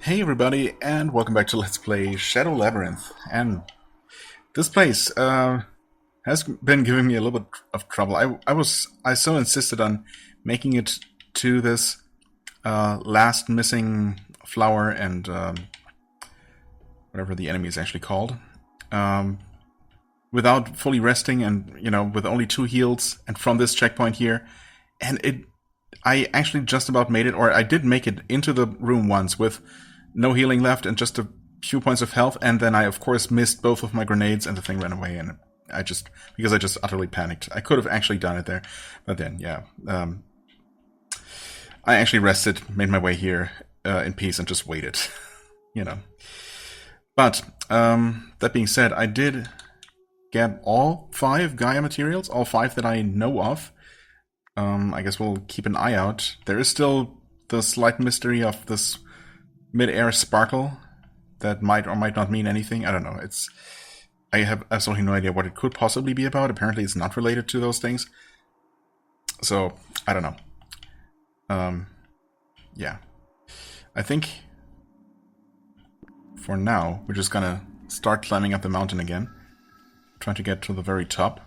Hey everybody, and welcome back to Let's Play Shadow Labyrinth. And this place has been giving me a little bit of trouble. I so insisted on making it to this last missing flower and whatever the enemy is actually called, without fully resting, and with only 2 heals, and from this checkpoint here, and I actually just about made it, or I did make it into the room once with no healing left and just a few points of health, and then I of course missed both of my grenades and the thing ran away, and because I just utterly panicked. I could have actually done it there, but then yeah, I actually rested, made my way here in peace, and just waited, But that being said, I did get all 5 Gaia materials, all 5 that I know of. I guess we'll keep an eye out. There is still the slight mystery of this mid-air sparkle that might or might not mean anything. I don't know. I have absolutely no idea what it could possibly be about. Apparently it's not related to those things. So, I don't know. Yeah. I think for now, we're just gonna start climbing up the mountain again. Trying to get to the very top.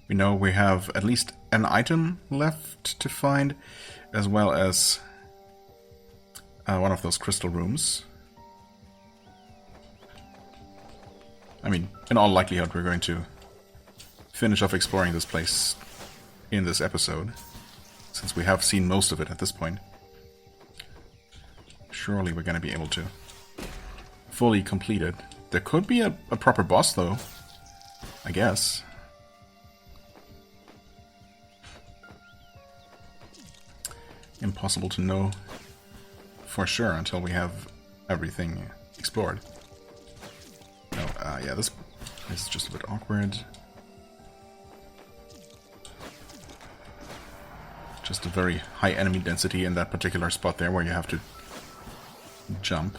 We know we have at least an item left to find, as well as one of those crystal rooms. I mean, in all likelihood, we're going to finish off exploring this place in this episode, since we have seen most of it at this point. Surely we're going to be able to fully complete it. There could be a proper boss, though, I guess. Impossible to know for sure until we have everything explored. No, yeah, this is just a bit awkward. Just a very high enemy density in that particular spot there where you have to jump.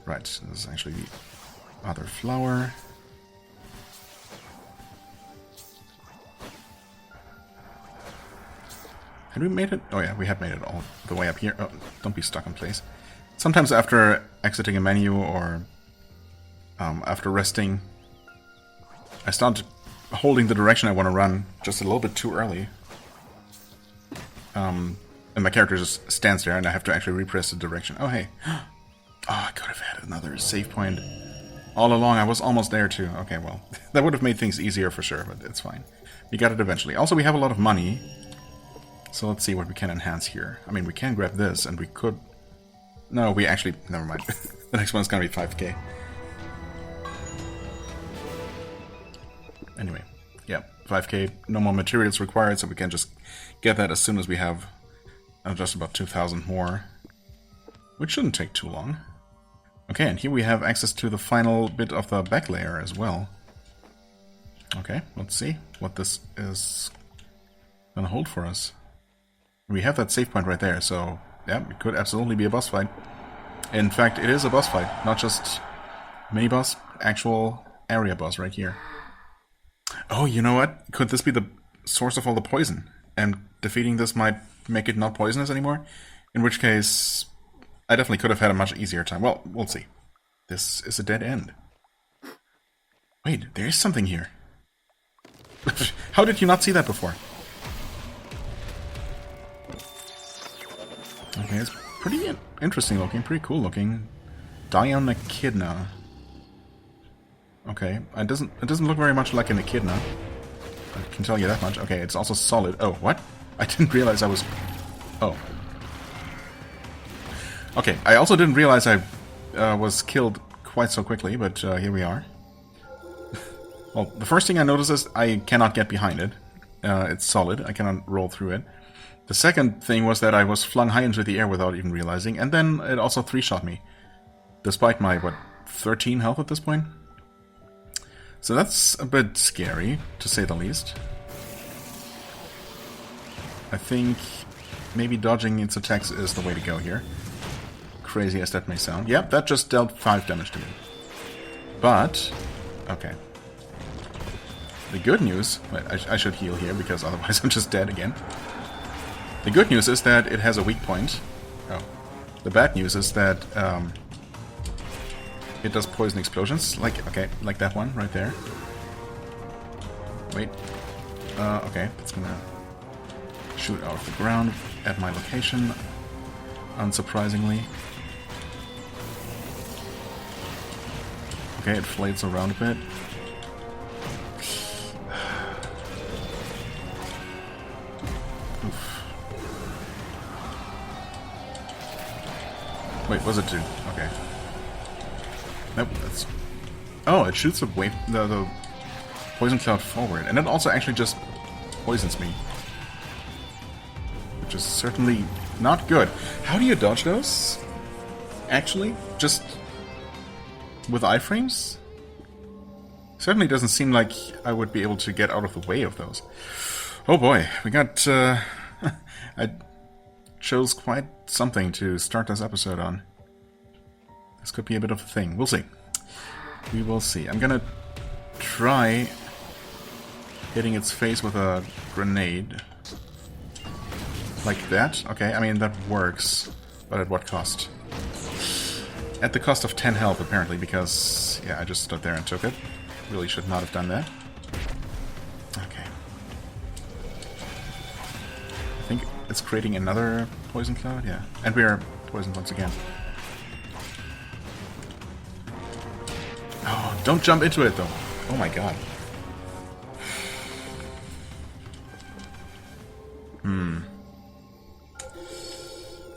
Right, this is actually the other flower. Had we made it? Oh yeah, we had made it all the way up here. Oh, don't be stuck in place. Sometimes after exiting a menu or after resting, I start holding the direction I want to run just a little bit too early. And my character just stands there and I have to actually repress the direction. Oh hey. Oh, I could have had another save point. All along, I was almost there too. Okay, well, that would have made things easier for sure, but it's fine. We got it eventually. Also, we have a lot of money. So let's see what we can enhance here. I mean, we can grab this, and we could... No, we actually... Never mind. The next one's gonna be 5k. Anyway, yeah, 5k, no more materials required, so we can just get that as soon as we have just about 2,000 more. Which shouldn't take too long. Okay, and here we have access to the final bit of the back layer as well. Okay, let's see what this is gonna hold for us. We have that save point right there, so yeah, it could absolutely be a boss fight. In fact, it is a boss fight, not just mini-boss, actual area boss right here. Oh, you know what? Could this be the source of all the poison? And defeating this might make it not poisonous anymore? In which case, I definitely could have had a much easier time. Well, we'll see. This is a dead end. Wait, there is something here. How did you not see that before? Okay, it's pretty interesting looking, pretty cool looking. Dion Echidna. Okay, it doesn't look very much like an echidna. I can tell you that much. Okay, it's also solid. Oh, what? I didn't realize I was... Oh. Okay, I also didn't realize I was killed quite so quickly, but here we are. Well, the first thing I noticed is I cannot get behind it. It's solid, I cannot roll through it. The second thing was that I was flung high into the air without even realizing, and then it also 3-shot me. Despite my, 13 health at this point? So that's a bit scary, to say the least. I think maybe dodging its attacks is the way to go here. Crazy as that may sound. Yep, that just dealt 5 damage to me. But... okay. The good news... I should heal here, because otherwise I'm just dead again. The good news is that it has a weak point. Oh. The bad news is that it does poison explosions. Like, okay, like that one right there. Wait. Okay, it's gonna shoot out of the ground at my location, unsurprisingly. Okay, it flails around a bit. Oof. Wait, what's it do? Okay. Nope, that's... Oh, it shoots the wave, the poison cloud forward, and it also actually just poisons me. Which is certainly not good. How do you dodge those? Actually? Just with iframes? Certainly doesn't seem like I would be able to get out of the way of those. Oh boy, we got... I chose quite something to start this episode on. This could be a bit of a thing. We'll see. We will see. I'm gonna try hitting its face with a grenade. Like that? Okay, I mean, that works. But at what cost? At the cost of 10 health, apparently, because... Yeah, I just stood there and took it. Really should not have done that. Okay. I think it's creating another poison cloud? Yeah. And we are poisoned once again. Oh, don't jump into it, though. Oh my god.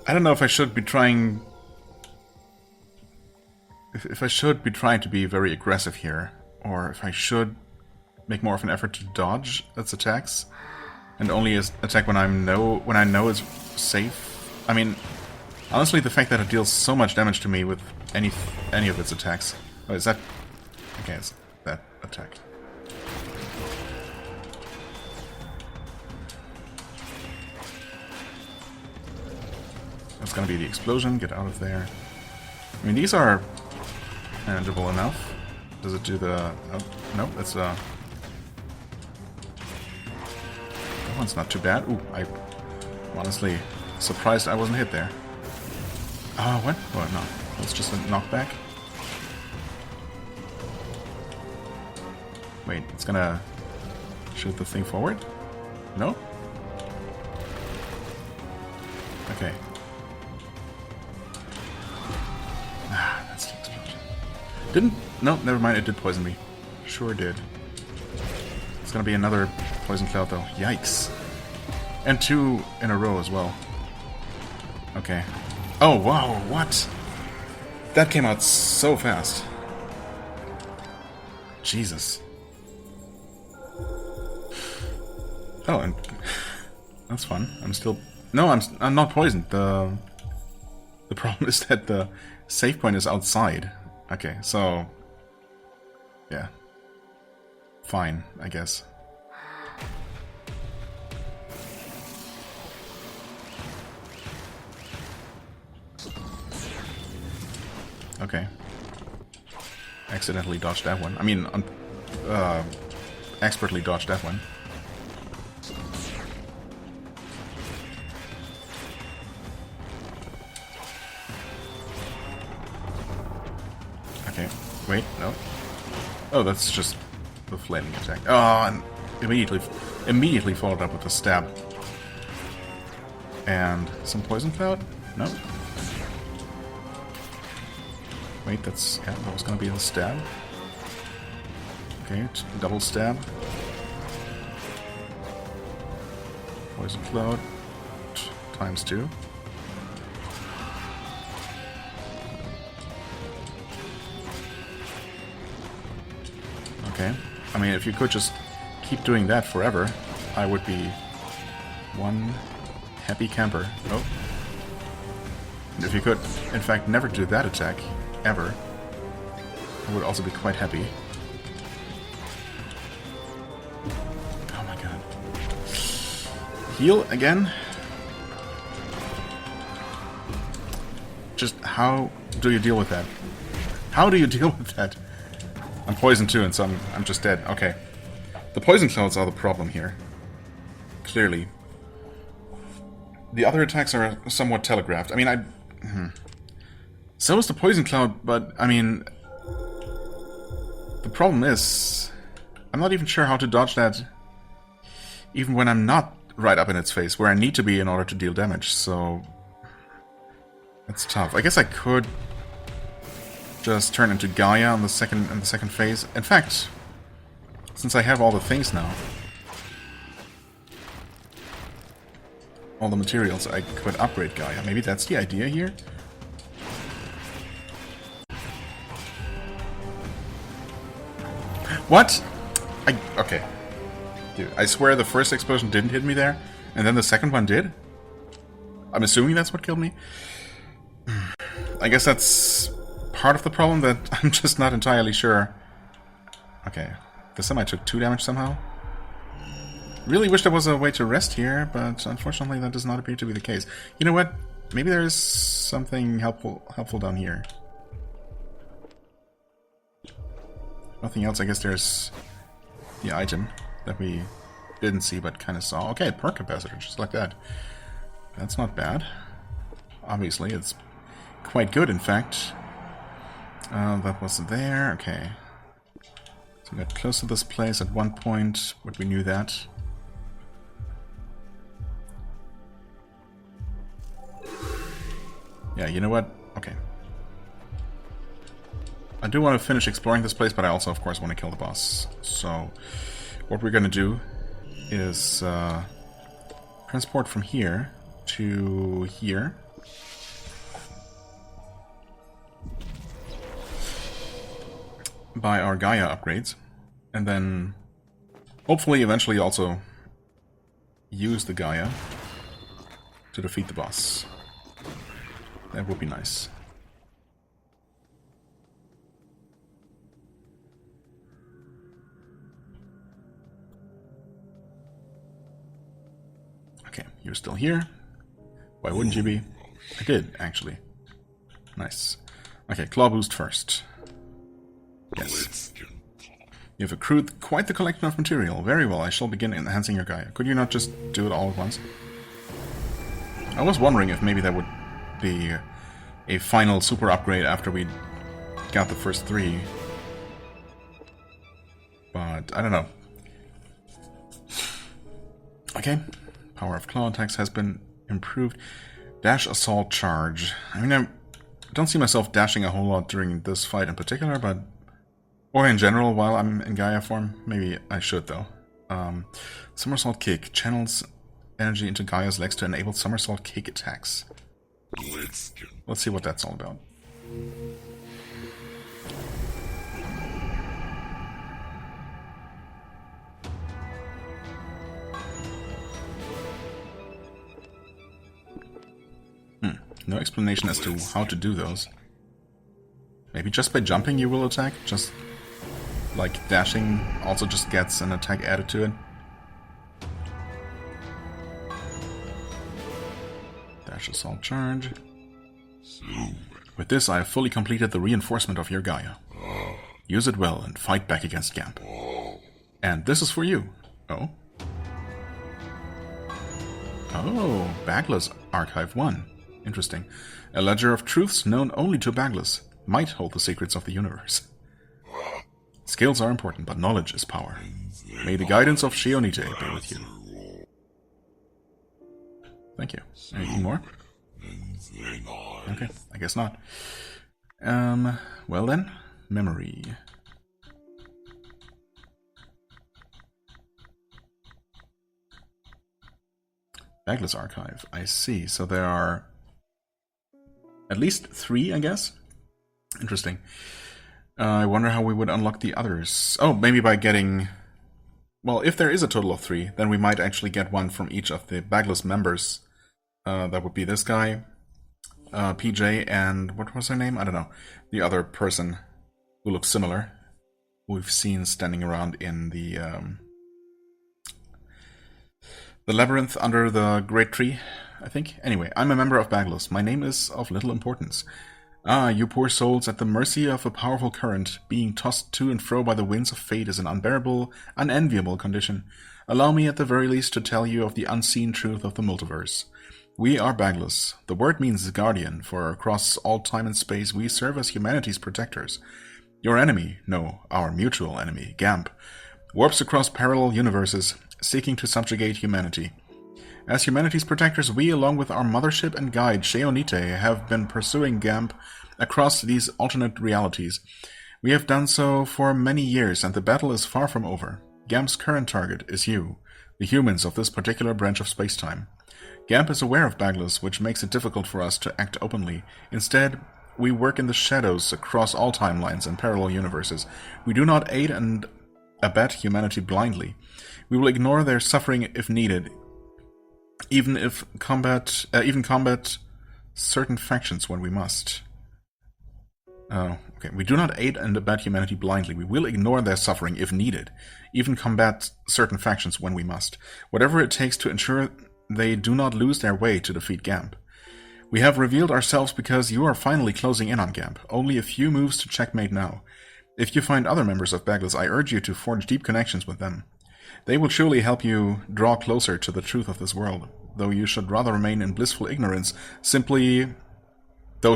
I don't know if I should be trying... If I should be trying to be very aggressive here, or if I should make more of an effort to dodge its attacks, and only attack when I know it's safe. I mean, honestly, the fact that it deals so much damage to me with any of its attacks. Oh, is that... Okay, it's that attack. That's gonna be the explosion. Get out of there. I mean, these are manageable enough. Does it do the... Oh, no, that's that one's not too bad. Ooh, I'm honestly surprised I wasn't hit there. Oh, what? Oh, no. That's just a knockback. Wait, it's gonna shoot the thing forward? No? Okay. Ah, that's the explosion. Didn't... No, never mind, it did poison me. Sure did. It's gonna be another poison cloud, though. Yikes. And 2 in a row as well. Okay. Oh, wow, what? That came out so fast. Jesus. Oh, and that's fun. I'm still... No, I'm not poisoned. The problem is that the save point is outside. Okay, so... Yeah. Fine, I guess. Okay. Accidentally dodged that one. I mean, expertly dodged that one. Okay, wait, no. Oh, that's just the flailing attack. Oh, and immediately followed up with a stab. And some poison cloud? No. Wait, that's... Yeah, that was gonna be the stab. Okay, double stab. Poison cloud. Times 2. Okay. I mean, if you could just keep doing that forever, I would be one happy camper. Oh. And if you could, in fact, never do that attack, ever, I would also be quite happy. Oh my god. Heal again? Just how do you deal with that? How do you deal with that? I'm poisoned too, and so I'm just dead. Okay. The poison clouds are the problem here. Clearly. The other attacks are somewhat telegraphed. I mean, So is the poison cloud, but, I mean... The problem is... I'm not even sure how to dodge that... even when I'm not right up in its face, where I need to be in order to deal damage, so... That's tough. I guess I could... just turn into Gaia in the second phase. In fact... since I have all the things now... all the materials, I could upgrade Gaia. Maybe that's the idea here? What? Okay. Dude, I swear the first explosion didn't hit me there, and then the second one did? I'm assuming that's what killed me? I guess that's part of the problem, that I'm just not entirely sure. Okay. This time I took 2 damage somehow. Really wish there was a way to rest here, but unfortunately that does not appear to be the case. You know what? Maybe there is something helpful down here. Nothing else. I guess there's the item that we didn't see but kind of saw. Okay, perk capacitor, just like that. That's not bad. Obviously, it's quite good, in fact. That wasn't there. Okay. So we got close to this place at one point, but we knew that. Yeah, you know what? Okay. I do want to finish exploring this place, but I also, of course, want to kill the boss. So, what we're going to do is transport from here to here. Buy our Gaia upgrades. And then, hopefully, eventually also use the Gaia to defeat the boss. That would be nice. Okay, you're still here. Why wouldn't you be? I did, actually. Nice. Okay, claw boost first. Yes. You've accrued quite the collection of material. Very well, I shall begin enhancing your Gaia. Could you not just do it all at once? I was wondering if maybe that would be a final super upgrade after we got the first 3. But, I don't know. Okay. Power of claw attacks has been improved. Dash assault charge. I mean, I don't see myself dashing a whole lot during this fight in particular, but... or in general while I'm in Gaia form. Maybe I should, though. Somersault kick. Channels energy into Gaia's legs to enable somersault kick attacks. Let's see what that's all about. No explanation as to how to do those. Maybe just by jumping you will attack? Just like dashing also just gets an attack added to it? Dash assault charge. With this I have fully completed the reinforcement of your Gaia. Use it well and fight back against Gamp. And this is for you. Oh? Oh, Bagla's Archive 1. Interesting. A ledger of truths known only to Baglas might hold the secrets of the universe. Skills are important, but knowledge is power. May the guidance of Shionite be with you. Thank you. Anything more? Okay, I guess not. Well then, memory. Baglas Archive, I see. So there are at least 3, I guess? Interesting. I wonder how we would unlock the others. Oh, maybe by getting... well, if there is a total of 3, then we might actually get one from each of the Baglas members. That would be this guy, PJ, and what was her name? I don't know. The other person who looks similar, who we've seen standing around in the Labyrinth under the Great Tree, I think. Anyway, I'm a member of Baglas. My name is of little importance. Ah, you poor souls at the mercy of a powerful current, being tossed to and fro by the winds of fate is an unbearable, unenviable condition. Allow me at the very least to tell you of the unseen truth of the multiverse. We are bagless. The word means guardian, for across all time and space we serve as humanity's protectors. Your enemy, no, our mutual enemy, Gamp, warps across parallel universes, seeking to subjugate humanity. As humanity's protectors, we, along with our mothership and guide, Sheonite, have been pursuing Gamp across these alternate realities. We have done so for many years, and the battle is far from over. Gamp's current target is you, the humans of this particular branch of spacetime. Gamp is aware of Bagless, which makes it difficult for us to act openly. Instead, we work in the shadows across all timelines and parallel universes. We do not aid and abet humanity blindly. We will ignore their suffering if needed, even combat certain factions when we must. Oh, okay. We do not aid and abet humanity blindly. We will ignore their suffering if needed, even combat certain factions when we must. Whatever it takes to ensure they do not lose their way to defeat Gamp. We have revealed ourselves because you are finally closing in on Gamp. Only a few moves to checkmate now. If you find other members of Bagless, I urge you to forge deep connections with them. They will surely help you draw closer to the truth of this world, though you should rather remain in blissful ignorance. Simply pay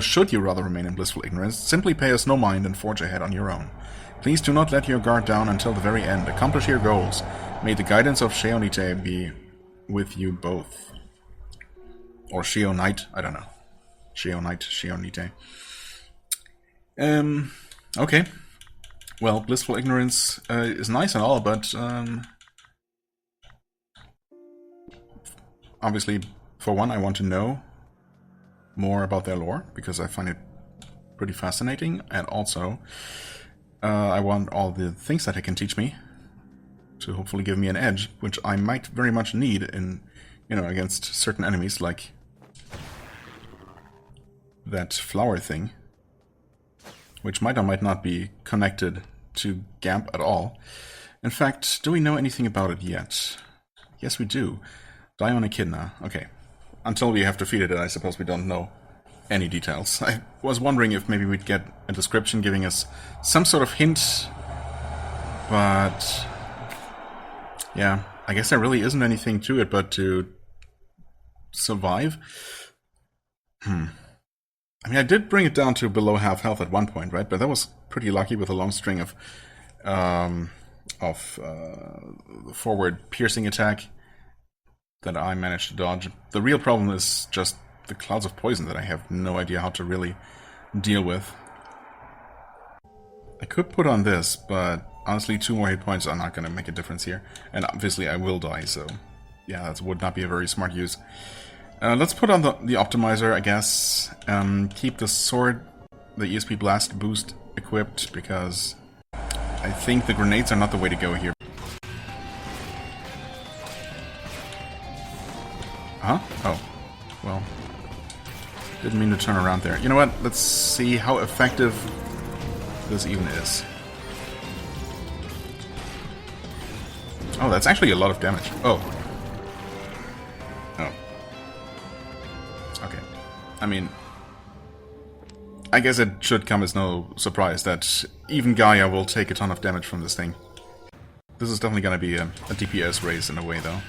us no mind and forge ahead on your own. Please do not let your guard down until the very end. Accomplish your goals. May the guidance of Sheonite be with you both. Or Sheonite, I don't know. Sheonite. Okay. Well, blissful ignorance is nice and all, but obviously, for one, I want to know more about their lore, because I find it pretty fascinating, and also I want all the things that it can teach me to hopefully give me an edge, which I might very much need in, against certain enemies, like that flower thing, which might or might not be connected to Gamp at all. In fact, do we know anything about it yet? Yes, we do. Dion Echidna. Okay. Until we have defeated it, I suppose we don't know any details. I was wondering if maybe we'd get a description giving us some sort of hint, but yeah, I guess there really isn't anything to it but to survive. I mean, I did bring it down to below half health at one point, right? But that was pretty lucky with a long string of forward piercing attack that I managed to dodge. The real problem is just the clouds of poison that I have no idea how to really deal with. I could put on this, but honestly, 2 more hit points are not going to make a difference here. And obviously I will die, so yeah, that would not be a very smart use. Let's put on the optimizer, I guess. Keep the sword, the ESP blast boost equipped, because I think the grenades are not the way to go here. Huh? Oh. Well. Didn't mean to turn around there. You know what? Let's see how effective this even is. Oh, that's actually a lot of damage. Oh. Oh. Okay. I mean, I guess it should come as no surprise that even Gaia will take a ton of damage from this thing. This is definitely going to be a DPS race in a way, though.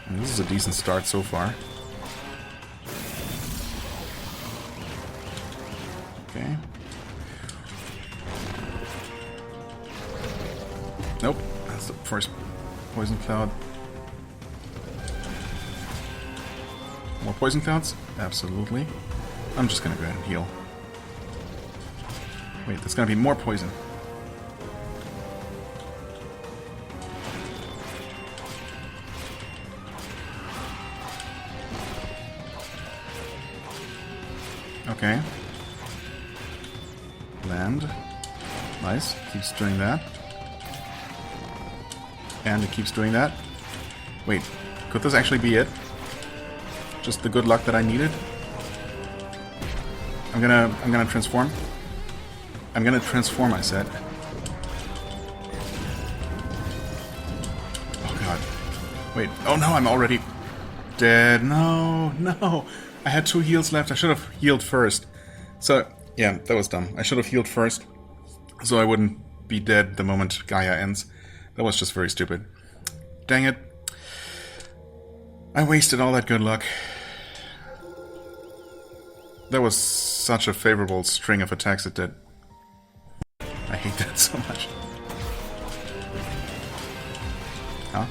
And this is a decent start so far. Okay. Nope, that's the first poison cloud. More poison clouds? Absolutely. I'm just gonna go ahead and heal. Wait, there's gonna be more poison. Okay. Land. Nice. Keeps doing that. And it keeps doing that. Wait, could this actually be it? Just the good luck that I needed? I'm gonna transform. I'm gonna transform, I said. Wait, oh no, I'm already dead. No, no. I had 2 heals left. I should have healed first. So, yeah, that was dumb. I should have healed first, so I wouldn't be dead the moment Gaia ends. That was just very stupid. Dang it. I wasted all that good luck. That was such a favorable string of attacks it did. I hate that so much. Huh?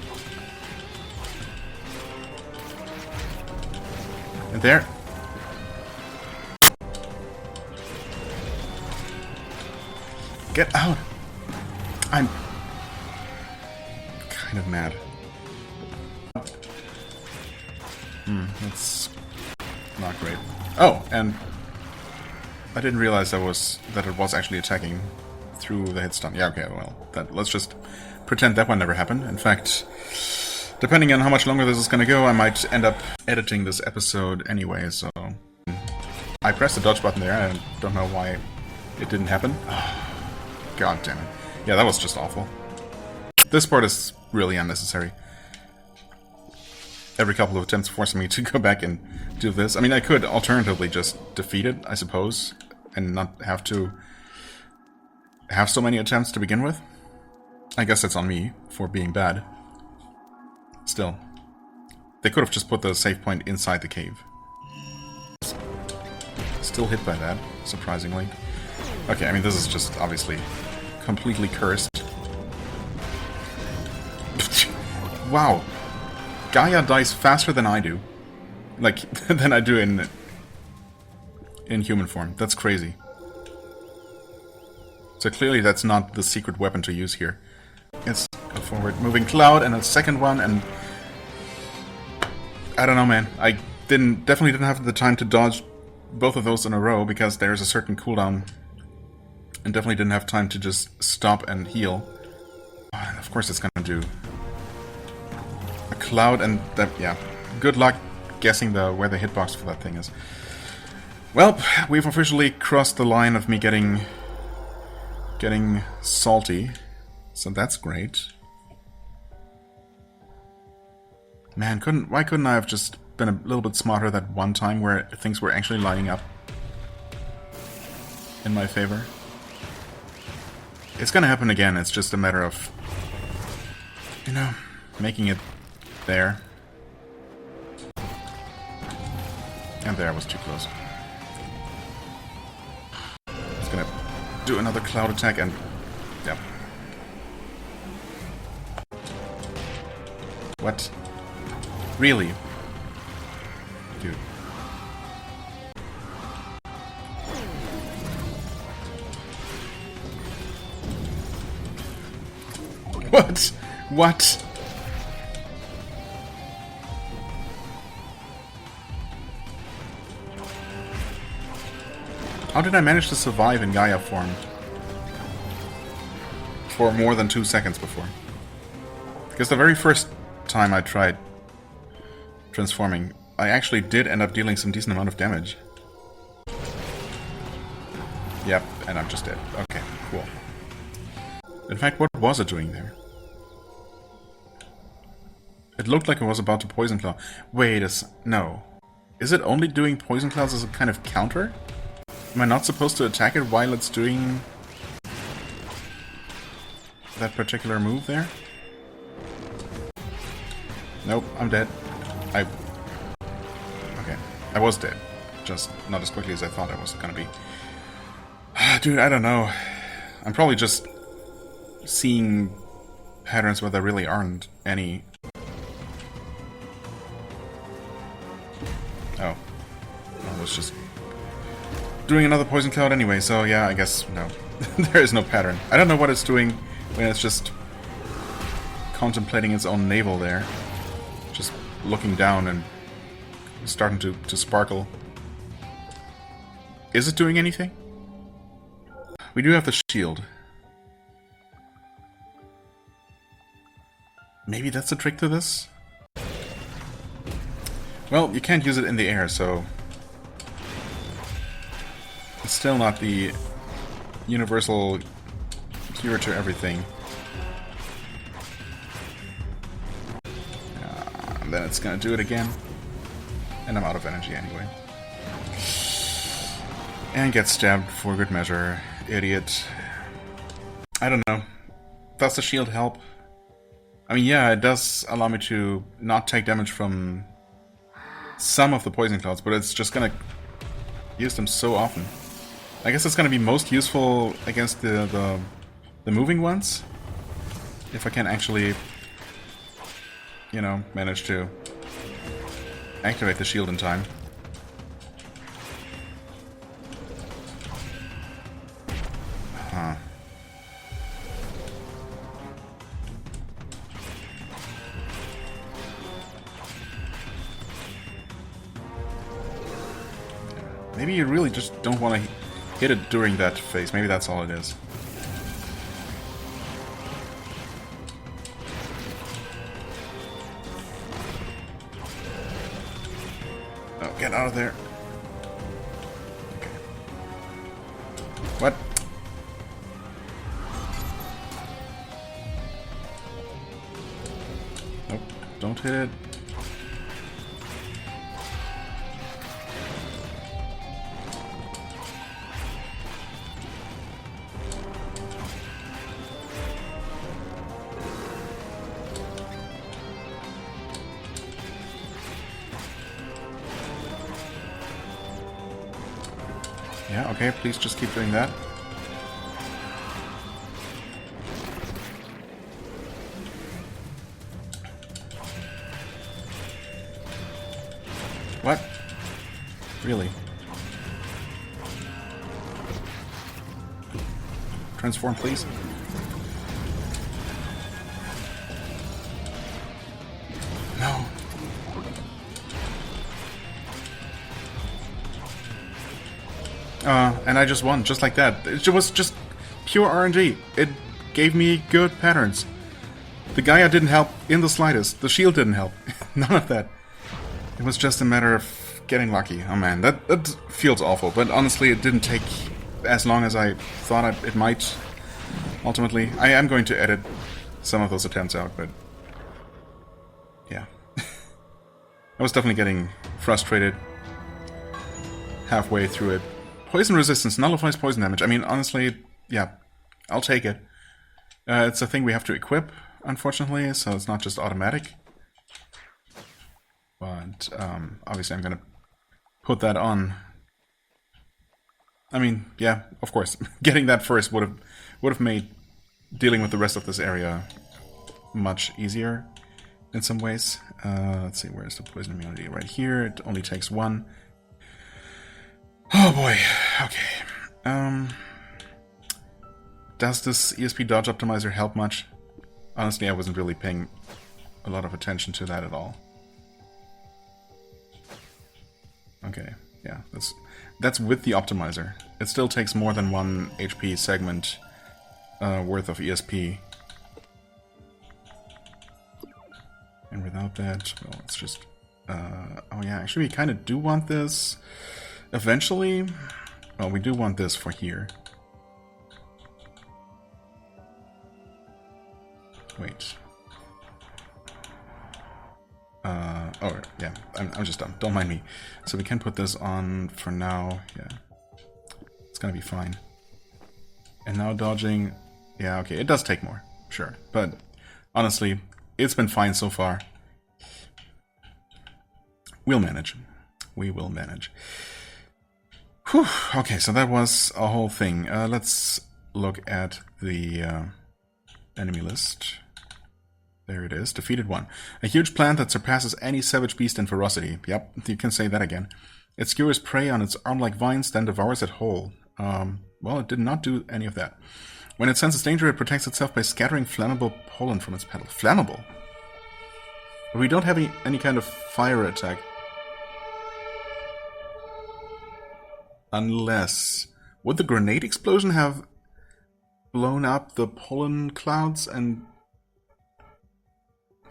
And there. Get out! I'm kind of mad. That's not great. Oh, and I didn't realize that it was actually attacking through the hit stun. Yeah, okay, well, let's just pretend that one never happened. In fact, depending on how much longer this is gonna go, I might end up editing this episode anyway, so... I pressed the dodge button there, and I don't know why it didn't happen. God damn it. Yeah, that was just awful. This part is really unnecessary. Every couple of attempts forcing me to go back and do this. I mean, I could alternatively just defeat it, I suppose, and not have to have so many attempts to begin with. I guess that's on me for being bad. Still. They could have just put the save point inside the cave. Still hit by that, surprisingly. Okay, I mean, this is just obviously completely cursed. Wow. Gaia dies faster than I do. Like, than I do in human form. That's crazy. So clearly that's not the secret weapon to use here. It's a forward-moving cloud and a second one, and... I don't know, man. I definitely didn't have the time to dodge both of those in a row, because there's a certain cooldown. And definitely didn't have time to just stop and heal. Of course it's gonna do a cloud, and that, yeah. Good luck guessing where the hitbox for that thing is. Well, we've officially crossed the line of me getting salty. So that's great. Man, why couldn't I have just been a little bit smarter that one time where things were actually lining up in my favor? It's gonna happen again, it's just a matter of, you know, making it there. And there, I was too close. It's gonna do another cloud attack and... yeah. What? Really? Dude. What? What? How did I manage to survive in Gaia form for more than 2 seconds before? Because the very first time I tried transforming, I actually did end up dealing some decent amount of damage. Yep, and I'm just dead. Okay, cool. In fact, what was it doing there? It looked like it was about to Poison Claw. Wait no. Is it only doing Poison Claws as a kind of counter? Am I not supposed to attack it while it's doing that particular move there? Nope, I'm dead. Okay, I was dead. Just not as quickly as I thought I was gonna be. Dude, I don't know. I'm probably just seeing patterns where there really aren't any. Oh. I was just doing another poison cloud anyway, so yeah, I guess no. There is no pattern. I don't know what it's doing when it's just contemplating its own navel there. Just looking down and starting to sparkle. Is it doing anything? We do have the shield. Maybe that's a trick to this? Well, you can't use it in the air, so... it's still not the universal cure to everything. then it's gonna do it again. And I'm out of energy anyway. And get stabbed for good measure. Idiot. I don't know. Does the shield help? I mean, yeah, it does allow me to not take damage from some of the poison clouds, but it's just gonna use them so often. I guess it's gonna be most useful against the moving ones. If I can actually, you know, manage to activate the shield in time. Huh. Maybe you really just don't want to hit it during that phase. Maybe that's all it is. Oh, get out of there. Okay. What? Nope, don't hit it. Yeah, okay, please just keep doing that. What? Really? Transform, please. No. And I just won, just like that. It was just pure RNG. It gave me good patterns. The Gaia didn't help in the slightest. The shield didn't help. None of that. It was just a matter of getting lucky. Oh man, that feels awful. But honestly, it didn't take as long as I thought it might. Ultimately, I am going to edit some of those attempts out, but yeah. I was definitely getting frustrated halfway through it. Poison resistance nullifies poison damage. I mean, honestly, yeah, I'll take it. It's a thing we have to equip, unfortunately, so it's not just automatic. But obviously I'm gonna put that on. I mean, yeah, of course. Getting that first would have made dealing with the rest of this area much easier in some ways. Let's see, where's the poison immunity? Right here. It only takes one. Oh boy. Okay. Does this ESP dodge optimizer help much? Honestly, I wasn't really paying a lot of attention to that at all. Okay, yeah, that's with the optimizer. It still takes more than one HP segment worth of ESP. And without that, well, it's just... oh yeah, actually we kind of do want this eventually. Well, we do want this for here. Wait. Oh, yeah, I'm just dumb. Don't mind me. So we can put this on for now. Yeah. It's gonna be fine. And now dodging... Yeah, okay, it does take more. Sure. But, honestly, it's been fine so far. We'll manage. We will manage. Whew. Okay, so that was a whole thing. Let's look at the enemy list. There it is. Defeated one. A huge plant that surpasses any savage beast in ferocity. Yep, you can say that again. It skewers prey on its arm-like vines, then devours it whole. Well, it did not do any of that. When it senses danger, it protects itself by scattering flammable pollen from its petals. Flammable? But we don't have any kind of fire attack. Unless... Would the grenade explosion have blown up the pollen clouds and...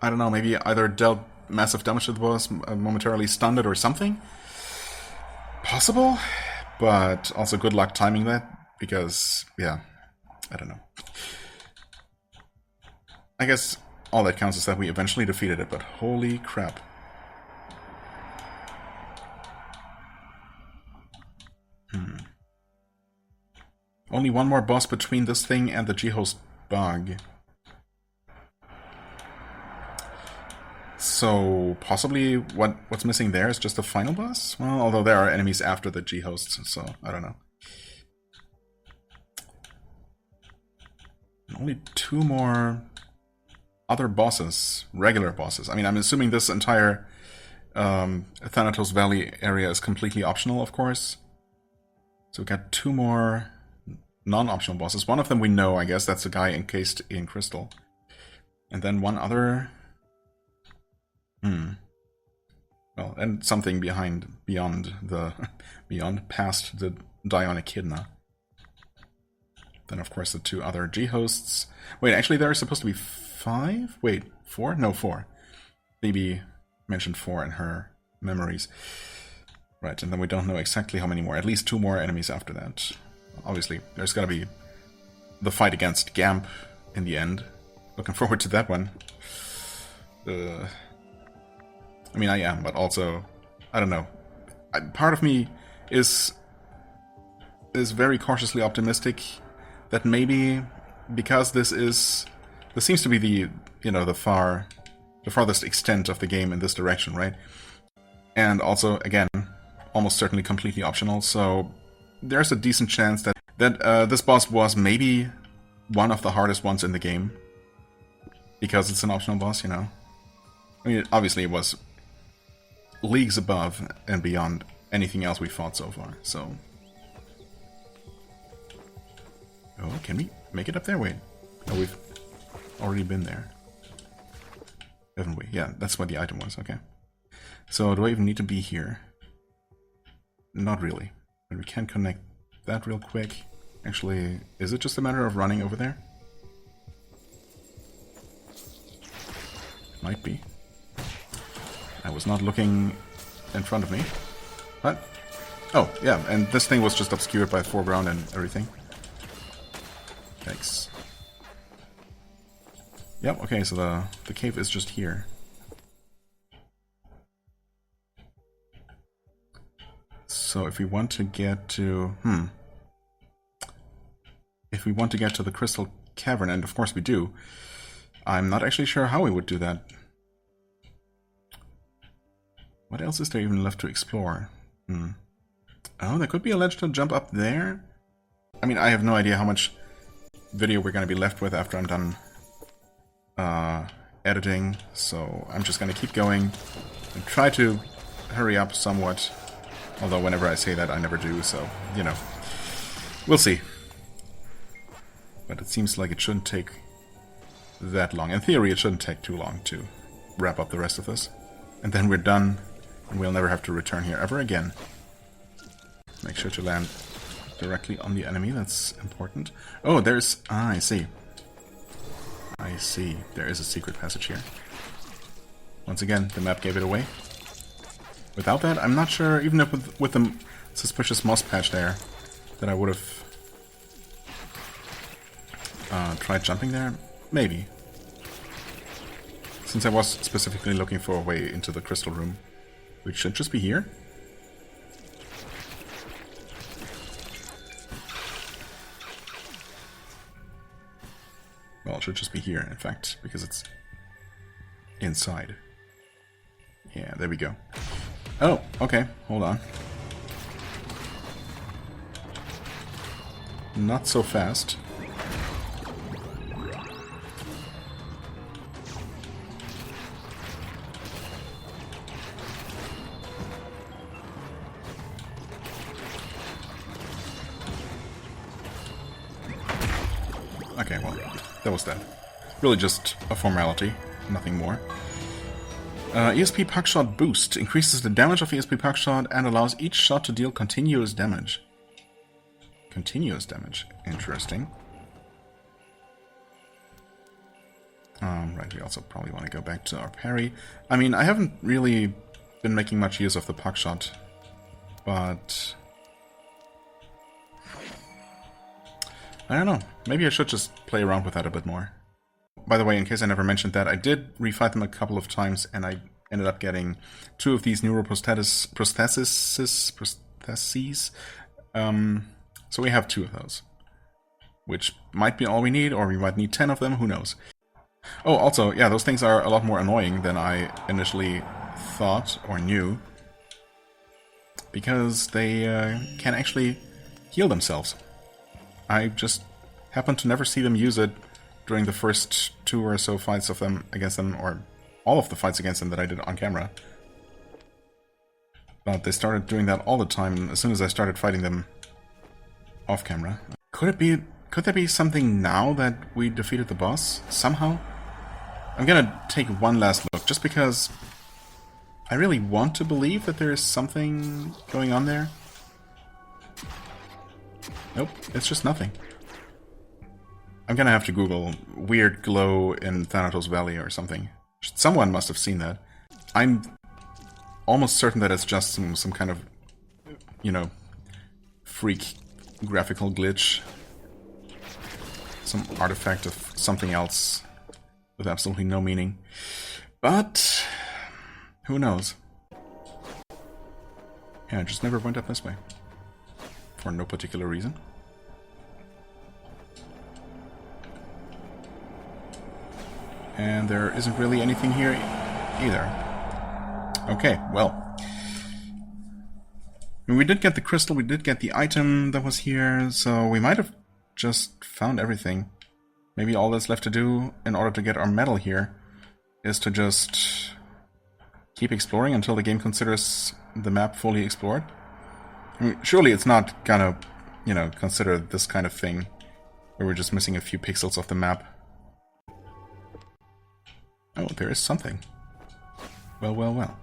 I don't know, maybe either dealt massive damage to the boss, momentarily stunned it or something? Possible? But also good luck timing that, because, yeah, I don't know. I guess all that counts is that we eventually defeated it, but holy crap. Only one more boss between this thing and the G-host bug. So, possibly what's missing there is just the final boss? Well, although there are enemies after the G-hosts, so I don't know. Only 2 more other bosses, regular bosses. I mean, I'm assuming this entire Thanatos Valley area is completely optional, of course. So we got 2 more non-optional bosses. One of them we know, I guess. That's the guy encased in crystal. And then one other... Well, and something beyond past the Dion Echidna. Then, of course, the 2 other G-hosts. Wait, actually, there are supposed to be 5? Wait, 4? No, 4. Phoebe mentioned 4 in her memories. Right, and then we don't know exactly how many more. At least 2 more enemies after that. Obviously, there's gotta be the fight against Gamp in the end. Looking forward to that one. I mean, I am, but also, I don't know. Part of me is very cautiously optimistic that maybe because this seems to be the farthest extent of the game in this direction, right? And also, again, almost certainly completely optional. So there's a decent chance that this boss was maybe one of the hardest ones in the game because it's an optional boss, you know. I mean, obviously it was leagues above and beyond anything else we fought so far, so... Oh, can we make it up there? Wait. Oh, we've already been there. Haven't we? Yeah, that's what the item was, okay. So, do I even need to be here? Not really. But we can connect that real quick. Actually, is it just a matter of running over there? Might be. I was not looking in front of me. What? Oh, yeah, and this thing was just obscured by the foreground and everything. Thanks. Yep, okay, so the cave is just here. So if we want to get to... If we want to get to the Crystal Cavern, and of course we do, I'm not actually sure how we would do that. What else is there even left to explore? Oh, there could be a ledge to jump up there? I mean, I have no idea how much video we're going to be left with after I'm done editing, so I'm just going to keep going and try to hurry up somewhat. Although whenever I say that, I never do, so, you know. We'll see. But it seems like it shouldn't take that long. In theory, it shouldn't take too long to wrap up the rest of this. And then we're done, and we'll never have to return here ever again. Make sure to land directly on the enemy, that's important. Oh, there's... Ah, I see. I see. There is a secret passage here. Once again, the map gave it away. Without that, I'm not sure, even if with the suspicious moss patch there, that I would have tried jumping there. Maybe. Since I was specifically looking for a way into the crystal room. Which should just be here. Well, it should just be here, in fact, because it's inside. Yeah, there we go. Oh, okay, hold on. Not so fast. Okay, well, that was that. Really just a formality, nothing more. ESP puck shot boost increases the damage of ESP puck shot and allows each shot to deal continuous damage. Continuous damage, interesting. Right, we also probably want to go back to our parry. I mean, I haven't really been making much use of the puck shot, but I don't know. Maybe I should just play around with that a bit more. By the way, in case I never mentioned that, I did refight them a couple of times, and I ended up getting 2 of these neuroprostheses So we have 2 of those, which might be all we need, or we might need 10 of them, who knows. Oh, also, yeah, those things are a lot more annoying than I initially thought or knew, because they can actually heal themselves. I just happened to never see them use it during the first 2 or so fights of them against them, or all of the fights against them that I did on camera. But they started doing that all the time as soon as I started fighting them off camera. Could there be something now that we defeated the boss somehow? I'm gonna take one last look, just because I really want to believe that there is something going on there. Nope, it's just nothing. I'm gonna have to Google weird glow in Thanatos Valley or something. Someone must have seen that. I'm almost certain that it's just some kind of, you know, freak graphical glitch. Some artifact of something else with absolutely no meaning. But who knows? Yeah, I just never went up this way. For no particular reason. And there isn't really anything here either. Okay, well. I mean, we did get the crystal, we did get the item that was here, so we might have just found everything. Maybe all that's left to do in order to get our medal here is to just keep exploring until the game considers the map fully explored. I mean, surely it's not gonna, you know, consider this kind of thing where we're just missing a few pixels of the map. Oh, there is something. Well, well, well.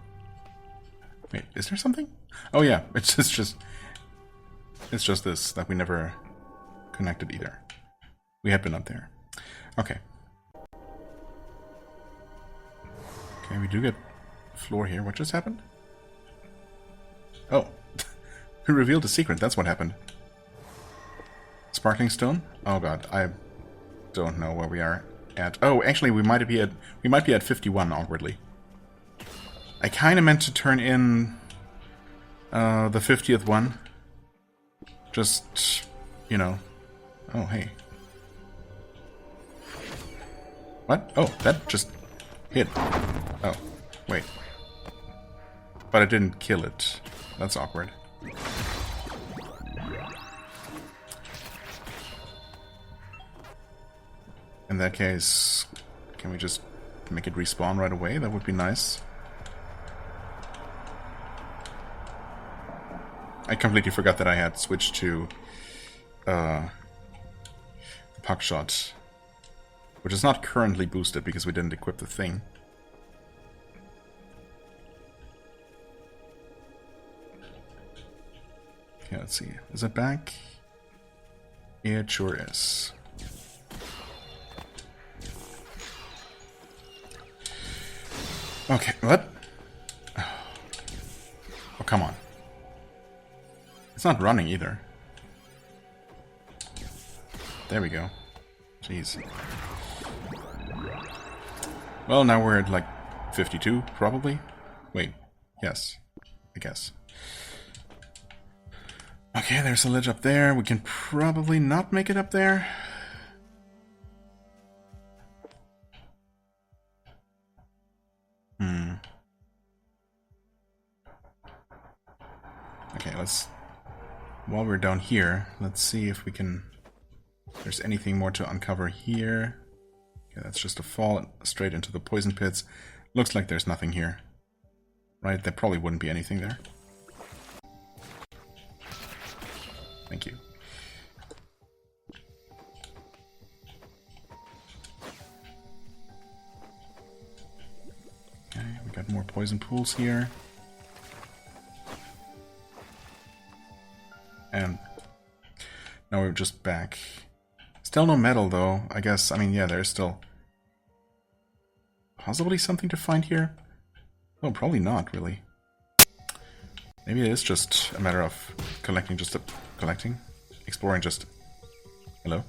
Wait, is there something? Oh yeah, it's just this that we never connected either. We had been up there. Okay. Okay, we do get floor here. What just happened? Oh. We revealed a secret, that's what happened. Sparkling stone? Oh god, I don't know where we are at. Oh, actually we might be at 51 awkwardly. I kinda meant to turn in the 50th one. Just, you know. Oh, hey. What? Oh, that just hit. Oh, wait. But I didn't kill it. That's awkward. In that case, can we just make it respawn right away? That would be nice. I completely forgot that I had switched to the puck shot, which is not currently boosted because we didn't equip the thing. Okay, let's see. Is it back? It sure is. Okay, what? Oh, come on. It's not running either. There we go. Jeez. Well, now we're at like 52, probably. Wait, yes, I guess. Okay, there's a ledge up there. We can probably not make it up there. Okay, let's... While we're down here, let's see if we can... If there's anything more to uncover here. Okay, that's just a fall straight into the poison pits. Looks like there's nothing here. Right, there probably wouldn't be anything there. Thank you. Okay, we got more poison pools here. And now we're just back. Still no metal though, I guess. I mean, yeah, there's still possibly something to find here. Oh, probably not, really. Maybe it is just a matter of collecting, exploring just... Hello?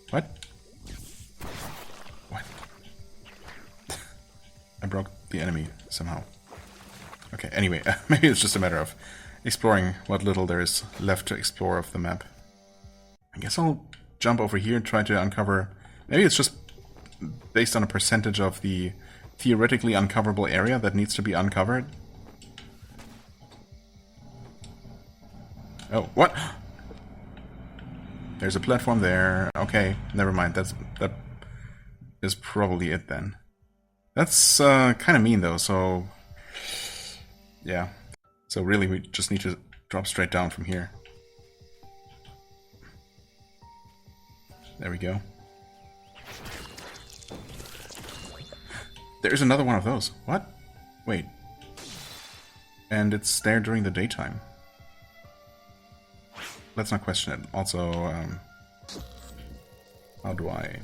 What? What? I broke the enemy somehow. Okay, anyway, maybe it's just a matter of exploring what little there is left to explore of the map. I guess I'll jump over here and try to uncover... Maybe it's just based on a percentage of the theoretically uncoverable area that needs to be uncovered. Oh, what? There's a platform there. Okay, never mind. That is probably it then. That's kind of mean though, so... Yeah. So really we just need to drop straight down from here. There we go. There's another one of those. What? Wait. And it's there during the daytime. Let's not question it. Also, how do I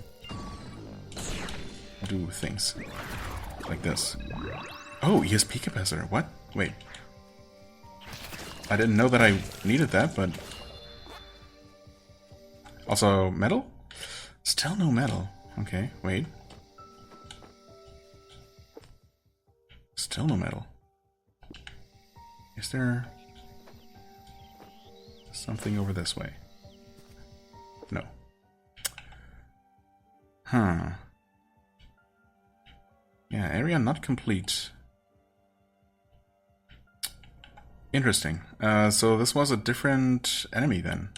do things like this? Oh, ESP capacitor. What? Wait. I didn't know that I needed that, but... Also, metal? Still no metal. Okay, wait. Still no metal. Is there something over this way? No. Huh. Yeah, area not complete. Interesting. So this was a different enemy then.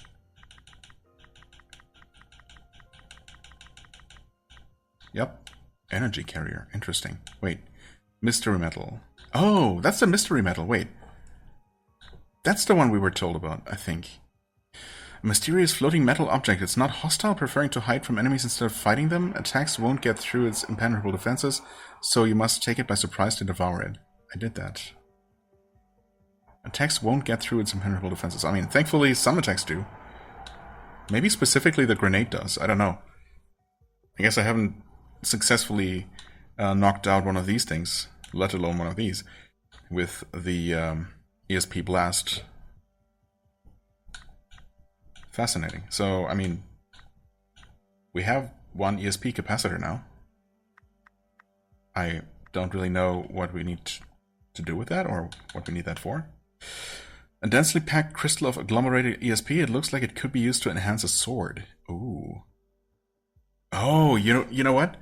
Yep. Energy carrier. Interesting. Wait. Mystery metal. Oh, that's the mystery metal. Wait. That's the one we were told about, I think. A mysterious floating metal object. It's not hostile, preferring to hide from enemies instead of fighting them. Attacks won't get through its impenetrable defenses, so you must take it by surprise to devour it. I did that. Attacks won't get through its impenetrable defenses. I mean, thankfully some attacks do. Maybe specifically the grenade does. I don't know. I guess I haven't successfully knocked out one of these things, let alone one of these, with the ESP blast. Fascinating. So, I mean, we have one ESP capacitor now. I don't really know what we need to do with that, or what we need that for. A densely packed crystal of agglomerated ESP. It looks like it could be used to enhance a sword. Ooh. Oh, you know what?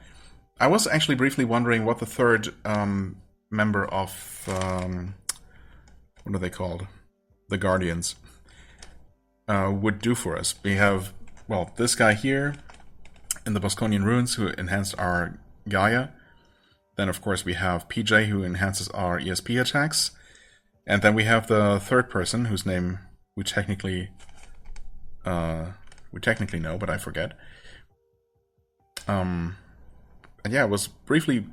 I was actually briefly wondering what the third member of... what are they called? The Guardians. Would do for us. We have, well, this guy here in the Bosconian Ruins who enhanced our Gaia. Then, of course, we have PJ who enhances our ESP attacks. And then we have the third person whose name we technically know, but I forget. And yeah, I was briefly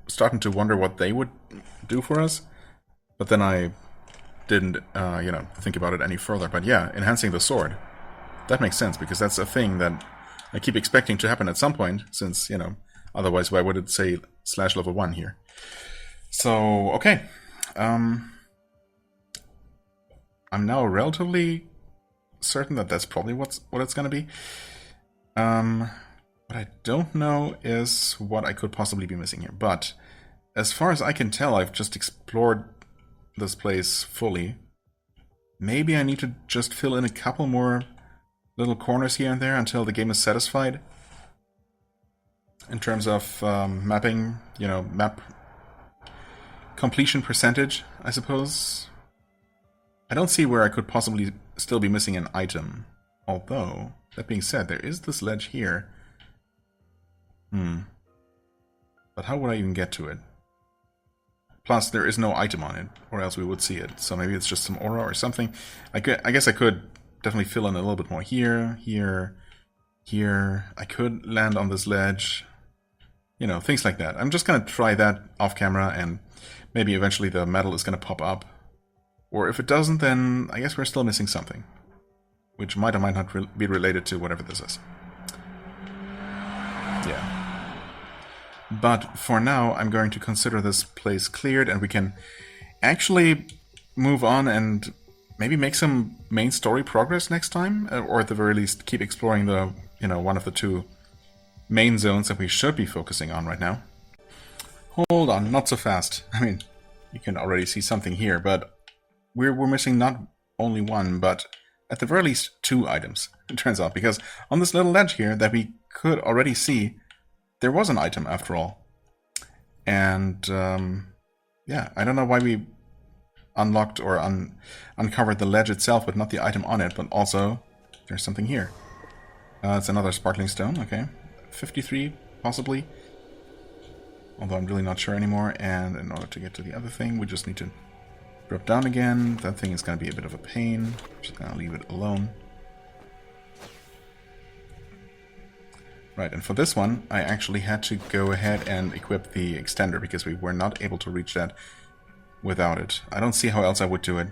starting to wonder what they would do for us, but then I didn't, think about it any further. But yeah, enhancing the sword. That makes sense, because that's a thing that I keep expecting to happen at some point, since, otherwise why would it say /level 1 here? So, okay. I'm now relatively certain that that's probably what it's going to be. What I don't know is what I could possibly be missing here. But as far as I can tell, I've just explored this place fully. Maybe I need to just fill in a couple more little corners here and there until the game is satisfied. In terms of mapping, map completion percentage, I suppose. I don't see where I could possibly still be missing an item. Although, that being said, there is this ledge here. But how would I even get to it? Plus, there is no item on it, or else we would see it. So maybe it's just some aura or something. I guess I could definitely fill in a little bit more here, here, here. I could land on this ledge. Things like that. I'm just going to try that off camera, and maybe eventually the metal is going to pop up. Or if it doesn't, then I guess we're still missing something. Which might or might not be related to whatever this is. Yeah. But for now, I'm going to consider this place cleared, and we can actually move on and maybe make some main story progress next time, or at the very least keep exploring the, one of the two main zones that we should be focusing on right now. Hold on, not so fast. I mean, you can already see something here, but we're missing not only one, but at the very least 2 items, it turns out. Because on this little ledge here that we could already see, there was an item after all. And, yeah, I don't know why we unlocked or uncovered the ledge itself, but not the item on it. But also, there's something here. It's another sparkling stone, okay. 53, possibly. Although I'm really not sure anymore. And in order to get to the other thing, we just need to drop down again. That thing is going to be a bit of a pain. I'm just going to leave it alone. Right, and for this one, I actually had to go ahead and equip the extender because we were not able to reach that without it. I don't see how else I would do it.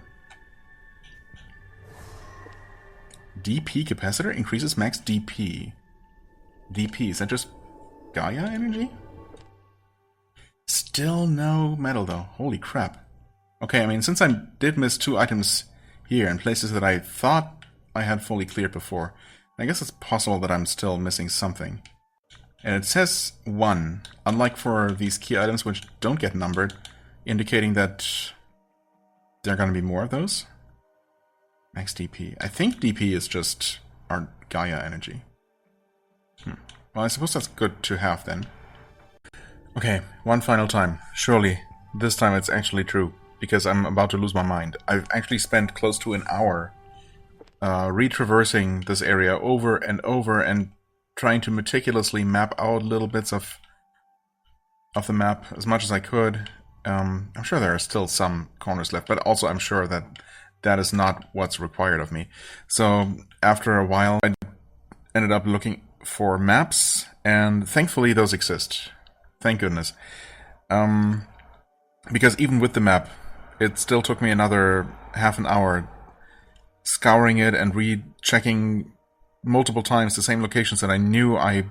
DP capacitor increases max DP. DP, is that just Gaia energy? Still no metal though. Holy crap. Okay, I mean, since I did miss 2 items here in places that I thought I had fully cleared before, I guess it's possible that I'm still missing something. And it says 1, unlike for these key items which don't get numbered, indicating that there are going to be more of those. Max DP. I think DP is just our Gaia energy. Well, I suppose that's good to have then. Okay, one final time. Surely, this time it's actually true, because I'm about to lose my mind. I've actually spent close to an hour retraversing this area over and trying to meticulously map out little bits of the map as much as I could. I'm sure there are still some corners left, but also I'm sure that that is not what's required of me. So after a while, I ended up looking for maps, and thankfully those exist. Thank goodness. Because even with the map, it still took me another half an hour scouring it and rechecking multiple times the same locations that I knew I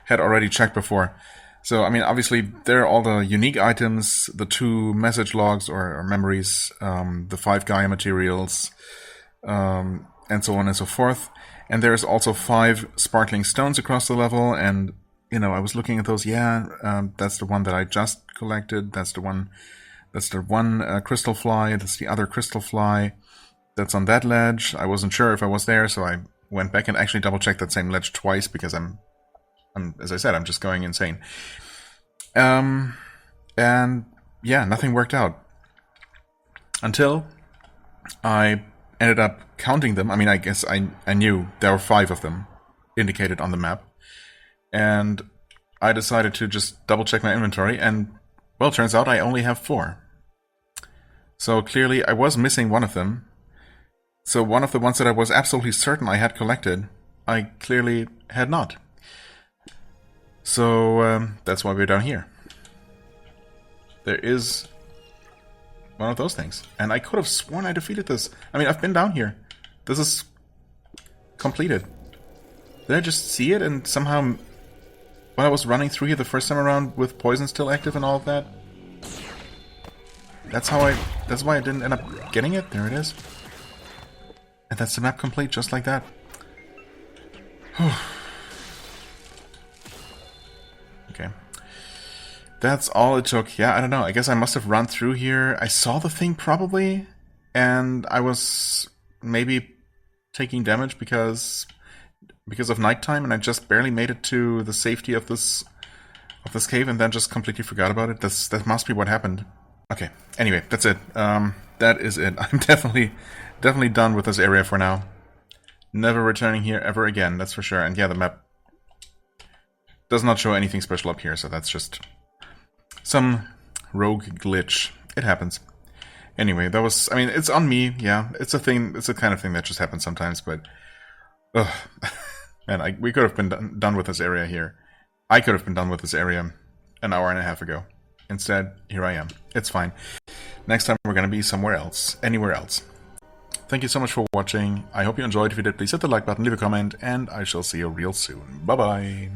had already checked before. So, I mean, obviously, there are all the unique items, the 2 message logs or memories, the 5 Gaia materials, and so on and so forth. And there's also 5 sparkling stones across the level, and, you know, I was looking at those, that's the one that I just collected, that's the one crystal fly, that's the other crystal fly. That's on that ledge. I wasn't sure if I was there, so I went back and actually double-checked that same ledge twice because I'm as I said, I'm just going insane. And yeah, nothing worked out until I ended up counting them. I mean, I guess I knew there were 5 of them indicated on the map, and I decided to just double-check my inventory, and well, it turns out I only have 4. So clearly, I was missing one of them. So one of the ones that I was absolutely certain I had collected, I clearly had not. So that's why we're down here. There is one of those things. And I could have sworn I defeated this. I mean, I've been down here. This is completed. Did I just see it and somehow, when I was running through here the first time around with poison still active and all of that? That's why I didn't end up getting it. There it is. And that's the map complete, just like that. Okay. That's all it took. Yeah, I don't know. I guess I must have run through here. I saw the thing probably, and I was maybe taking damage because of nighttime, and I just barely made it to the safety of this cave, and then just completely forgot about it. That must be what happened. Okay. Anyway, that's it. That is it. I'm definitely done with this area for now. Never returning here ever again, that's for sure. And yeah, the map does not show anything special up here, so that's just some rogue glitch. It happens. Anyway, that was, I mean, it's on me, yeah. It's a thing, it's a kind of thing that just happens sometimes, but man, we could have been done with this area here. I could have been done with this area an hour and a half ago. Instead, here I am. It's fine. Next time we're going to be somewhere else. Anywhere else. Thank you so much for watching. I hope you enjoyed. If you did, please hit the like button, leave a comment, and I shall see you real soon. Bye-bye.